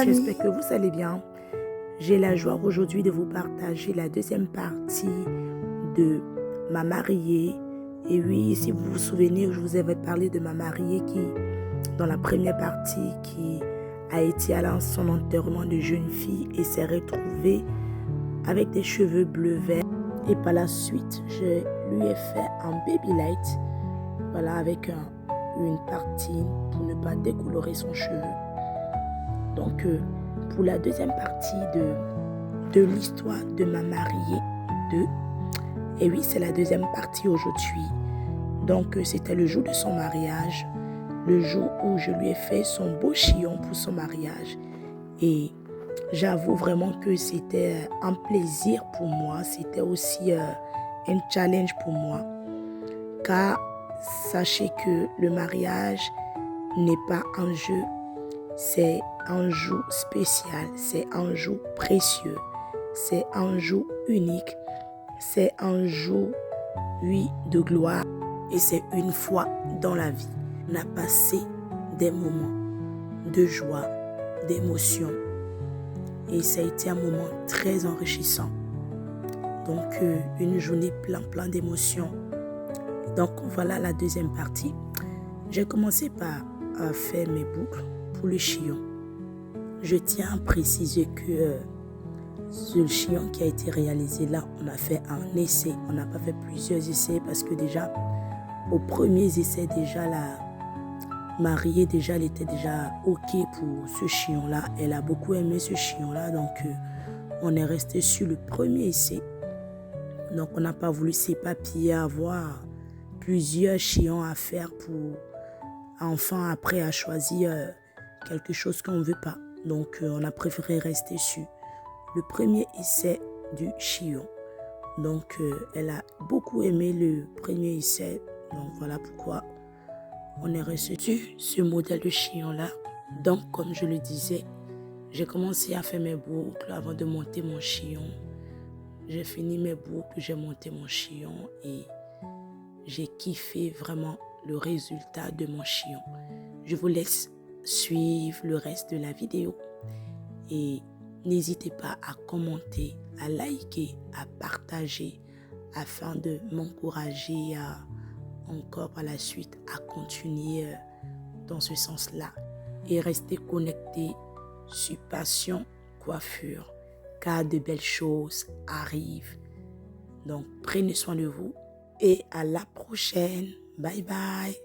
J'espère que vous allez bien. J'ai la joie aujourd'hui de vous partager la deuxième partie de ma mariée. Et oui, si vous vous souvenez, je vous avais parlé de ma mariée qui, dans la première partie, qui a été à son enterrement de jeune fille et s'est retrouvée avec des cheveux bleu-vert. Et par la suite, je lui ai fait un baby light, voilà, avec une partie pour ne pas décolorer son cheveu. Donc, pour la deuxième partie de l'histoire de ma mariée 2, et oui, c'est la deuxième partie aujourd'hui. Donc, c'était le jour de son mariage, le jour où je lui ai fait son beau chignon pour son mariage. Et j'avoue vraiment que c'était un plaisir pour moi, c'était aussi un challenge pour moi. Car sachez que le mariage n'est pas un jeu, c'est un jour spécial, c'est un jour précieux, c'est un jour unique, c'est un jour, oui, de gloire. Et c'est une fois dans la vie. On a passé des moments de joie, d'émotion. Et ça a été un moment très enrichissant. Donc, une journée plein d'émotions. Donc, voilà la deuxième partie. J'ai commencé par faire mes boucles pour le chignon. Je tiens à préciser que ce chignon qui a été réalisé là, on a fait un essai. On n'a pas fait plusieurs essais parce que déjà, au premier essai, déjà la mariée, déjà, elle était déjà OK pour ce chignon-là. Elle a beaucoup aimé ce chignon-là. Donc, on est resté sur le premier essai. Donc, on n'a pas voulu s'éparpiller, avoir plusieurs chignons à faire pour enfants après à choisir quelque chose qu'on ne veut pas. Donc, on a préféré rester sur le premier essai du chignon. Donc, elle a beaucoup aimé le premier essai. Donc, voilà pourquoi on est resté sur ce modèle de chignon-là. Donc, comme je le disais, j'ai commencé à faire mes boucles avant de monter mon chignon. J'ai fini mes boucles, j'ai monté mon chignon et j'ai kiffé vraiment le résultat de mon chignon. Je vous laisse suivre le reste de la vidéo et n'hésitez pas à commenter, à liker, à partager afin de m'encourager encore par la suite à continuer dans ce sens-là et rester connecté sur Passion Coiffure car de belles choses arrivent. Donc prenez soin de vous et à la prochaine. Bye bye.